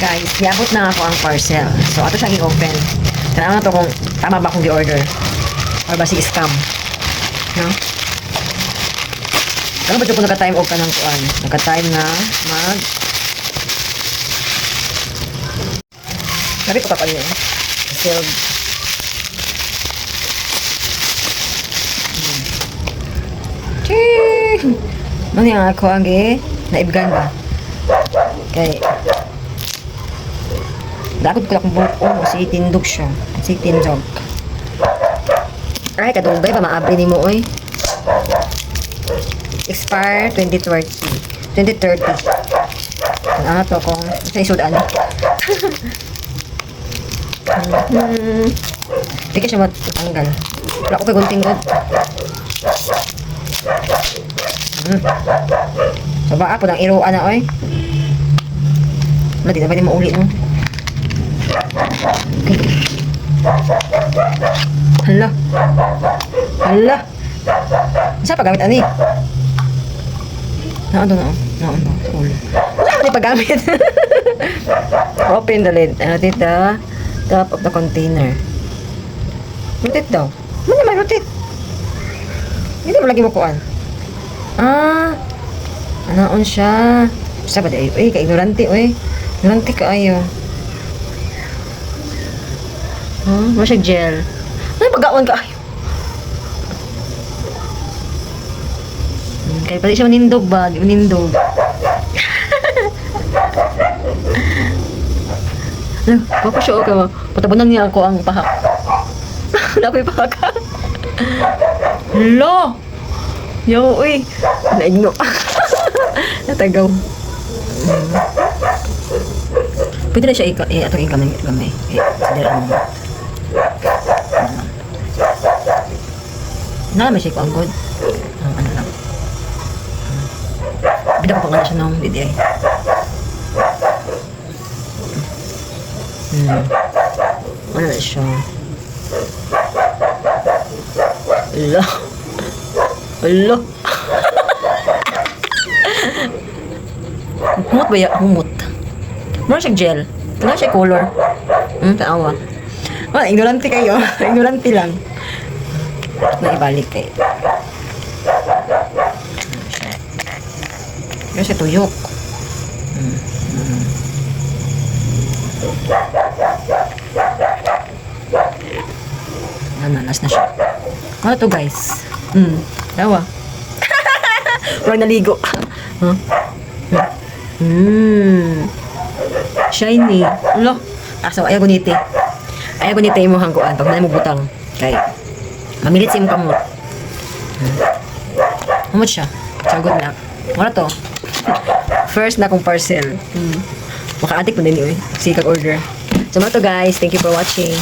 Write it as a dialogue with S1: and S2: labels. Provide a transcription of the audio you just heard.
S1: Guys, iabot na ako ang parcel. So, ato siyang i-open. Kailangan na to kung tama ba akong i-order. Or ba si scam. No? Kano ba ito kung naka-time off ka ng kuan? Naka-time na mag... Sabi ko kapag yun. Sealed. Ching! Ano yung ako ang naibgan ba? Okay. Dapat ko lang buko mo si tindog siya. Si tindog. Ay, kadugay pa maabri ni mo, oy. Expire 2030. 2030. Ano to kung sa isudan. Hindi ka siya matanggal. Wala ko kagunting god. So baka po ng iruan na, oy. Wala, di na pwede maulit, no? Okay. Hala. Hala. Saan paggamit, ani? Naan to, naan. Wala ko di paggamit. Open the lid. Rotate the top of the container. Rotate daw. Ano naman rotate? Hindi mo lagi mo kuan. Anaon siya. Sa ba di? Uy, ka-ignorante, uy. Ignorante ka ayo. Wala siya gel. Ano pag-awan ka ayo? Kaya pala siya manindog ba? Di manindog. Papasyo ka mo. Patabunan niya ako ang pahak. Wala ko yung pahak. Lo! Yo, uy. Naigno. Natagaw. Pwede na siya atong gamay. Sadira mo. May siya ko ang good. Ano lang. Bida ko pa nga siya ng DDI. Ano na siya? Alo. Humot ba yan? Humot. Muna siya gel. Muna siya color. Taawa. Wala, ignorante kayo. Ignorante lang. Na ibalik kayo. Yan siya tuyok. Nanas na siya. Ano to, guys? Dawa. Huwag naligo. Shiny. Ulo. So, ayaw guniti. Ayaw guniti mo hangguan. Pag mo butang. Kaya, mamilit siya mo kamot. Humot siya. Sagot na. Wala to. First na kong parcel. Maka-addict mo din yun. Sige kag order. So, mga to, guys. Thank you for watching.